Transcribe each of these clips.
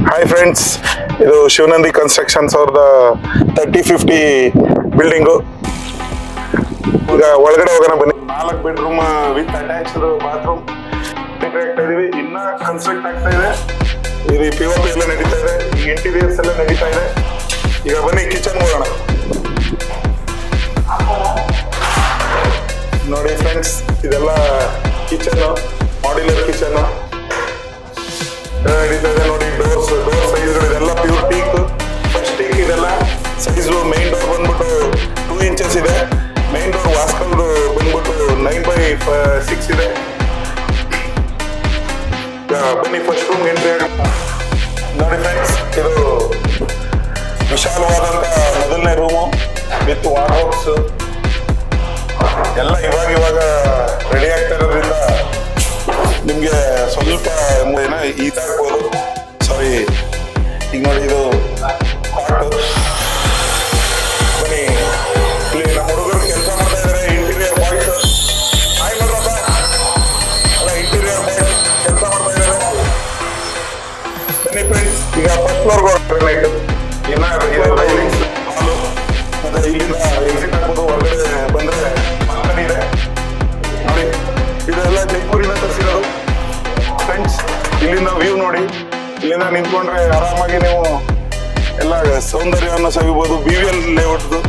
Hi friends, ಇದು Shivanandi constructions ಅವ್ರದ 3050 building. ಈಗ ಒಳಗಡೆ ಹೋಗೋಣ ಬನ್ನಿ. 4 ಬೆಡ್ರೂಮ್ ವಿತ್ ಅಟ್ಯಾಚ್ಡ್ ಬಾತ್ರೂಮ್ ಆಗ್ತಾ ಇದೀವಿ. ಇನ್ನ ಕನ್ಸ್ಟ್ರಕ್ಟ್ ಆಗ್ತಾ ಇದೆ. ಇದು POP ಎಲ್ಲ ನಡೀತಾ ಇದೆ. ಈಗ ಇಂಟೀರಿಯರ್ಸ್ ಎಲ್ಲ ನಡೀತಾ ಇದೆ. ಈಗ ಬನ್ನಿ ಕಿಚನ್ ಹೋಗೋಣ. ನೋಡಿ ಫ್ರೆಂಡ್ಸ್, ಇದೆಲ್ಲ ಕಿಚನ್, ಮಾಡ್ಯುಲರ್ ಕಿಚನ್ ನಡೀತಾ ಇದೆ. ನೋಡಿ ಡೋರ್ ಸೈಜ್ಗಳು ಇದೆಲ್ಲ ಪ್ಯೂರ್ ಟೀಕ್, ಫಸ್ಟ್ ಟೀಕ್. ಇದೆಲ್ಲ ಸೈಜ್ ಮೈನ್ ಡೋರ್ ಬಂದ್ಬಿಟ್ಟು 2 ಇಂಚಸ್ ಇದೆ. ಮೈನ್ ಡೋರ್ ವಾಸ್ಕಲ್ದು ಬಂದ್ಬಿಟ್ಟು 9x6 ಇದೆ. ಬನ್ನಿ ಫಸ್ಟ್ ರೂಮ್ ಎಂಟ್ರಿ ಆಗ. ನೋಡಿ ಫ್ರೆಂಡ್ಸ್, ಇದು ವಿಶಾಲವಾದಂತ ಮೊದಲನೇ ರೂಮು ವಿತ್ ವಾರ್ಡ್ರೋಬ್ಸ್ ಎಲ್ಲ ಇವಾಗ ರೆಡಿ ಆಗ್ತಾ ಇರೋದ್ರಿಂದ ನಿಮ್ಗೆ ಸ್ವಲ್ಪ ಈತಾಗ್ಬೋದು. ಸಾರಿ, ಈಗ ನೋಡಿ ಇದು ಪಾಟ್. ಬನ್ನಿ, ಇಲ್ಲಿ ನಮ್ಮ ಹುಡುಗರು ಕೆಲಸ ಮಾಡ್ತಾ ಇದ್ದಾರೆ. ಇಂಟೀರಿಯರ್ ಬಾಯ್ಸ್ ಅಲ್ಲ, ಇಂಟೀರಿಯರ್ ಬಾಯ್ಸ್ ಕೆಲಸ ಮಾಡ್ತಾ ಇದ್ದಾರೆ. ಬನ್ನಿ ಫ್ರೆಂಡ್ಸ್, ಈಗ ಫಸ್ಟ್ ಫ್ಲೋರ್ಗೆ ಹೋಗ್ತಾರೆ. ಇನ್ನ ಇದು ರೈಲಿಂಗ್ಸ್ ಹಾಲು, ಮತ್ತೆ ಇಲ್ಲಿಂದ ಎಕ್ಸಿಟ್ ಆಗ್ಬೋದು. ಹೊರಗಡೆ ಬಂದ್ರೆ ಬಾಲ್ಕನಿ ಇದೆ. ನೋಡಿ, ಇದೆಲ್ಲ ಜೈಪುರಿಂದ ತರಿಸಿರೋದು ಫ್ರೆಂಡ್ಸ್. ಇಲ್ಲಿಂದ ವ್ಯೂ ನೋಡಿ. ಇಲ್ಲಿಂದ ನಿಂತ್ಕೊಂಡ್ರೆ ಆರಾಮಾಗಿ ನೀವು ಎಲ್ಲ ಸೌಂದರ್ಯವನ್ನು ಸವಿಬಹುದು. BVL ಲೇಔಟ್ದು.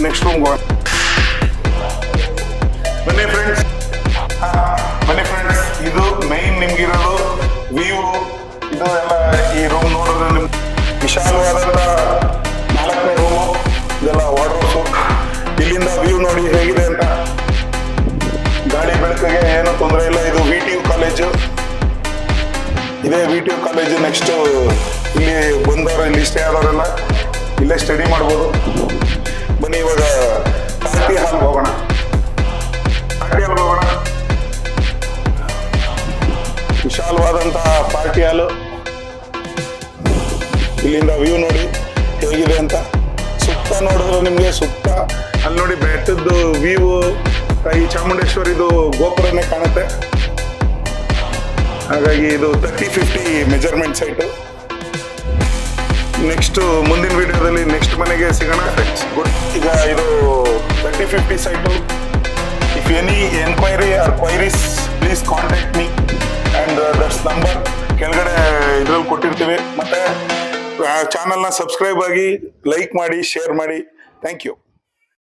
ನೆಕ್ಸ್ಟ್ ರೂಮ್ ಬನ್ನಿ ಫ್ರೆಂಡ್ಸ್. ಇದು ಮೈನ್ ನಿಮ್ಗಿರೋದು ವ್ಯೂ. ಇದು ಎಲ್ಲ ಈ ರೂಮ್ ನೋಡಿದ್ರೆ ನಿಮ್ ವಿಶಾಲವಾದಂತ 4ನೇ ರೂಮು. ಇದೆಲ್ಲ ವಾರ್ಡ್ರೋಬ್ಸು. ಇಲ್ಲಿಂದ ವ್ಯೂ ನೋಡಿ ಹೇಗಿದೆ ಅಂತ. ಗಾಳಿ ಬೆಳಕಿಗೆ ಏನು ತೊಂದರೆ ಇಲ್ಲ. ಇದು VTU ಕಾಲೇಜು. ಇದೇ VTU ಕಾಲೇಜು. ನೆಕ್ಸ್ಟ್ ಇಲ್ಲಿ ಬಂದವರು, ಇಲ್ಲಿ ಸ್ಟೇ ಆದವರೆಲ್ಲ ಇಲ್ಲೇ ಸ್ಟಡಿ ಮಾಡ್ಬೋದು. ಬನ್ನಿ, ಇವಾಗ ಪಾರ್ಟಿ ಹಾಲ್ ಹೋಗೋಣ. ವಿಶಾಲವಾದಂತಹ ಪಾರ್ಟಿ ಹಾಲು. ಇಲ್ಲಿಂದ ವ್ಯೂ ನೋಡಿ ಹೇಗಿದೆ ಅಂತ. ಸುತ್ತ ನೋಡಿದ್ರೆ ನಿಮ್ಗೆ ಸುತ್ತ ಅಲ್ಲಿ ನೋಡಿ ಬೆಟ್ಟದ್ದು ವ್ಯೂ, ಈ ಚಾಮುಂಡೇಶ್ವರಿದು ಗೋಪುರನೇ ಕಾಣುತ್ತೆ. ಹಾಗಾಗಿ ಇದು 3050 ಮೆಜರ್ಮೆಂಟ್ ಸೈಟು. ನೆಕ್ಸ್ಟ್ ಮುಂದಿನ ವಿಡಿಯೋದಲ್ಲಿ ನೆಕ್ಸ್ಟ್ ಮನೆಗೆ ಸಿಗೋಣ ಫ್ರೆಂಡ್ಸ್. ಗುಡ್. ಈಗ ಇದು 3050 site. If any enquiry or queries please contact me and that's number ಕೆಳಗಡೆ ಇದ್ರಲ್ಲಿ ಕೊಟ್ಟಿರ್ತೀವಿ. ಮತ್ತೆ ಚಾನಲ್ನ ಸಬ್ಸ್ಕ್ರೈಬ್ ಆಗಿ, ಲೈಕ್ ಮಾಡಿ, ಶೇರ್ ಮಾಡಿ. Thank you.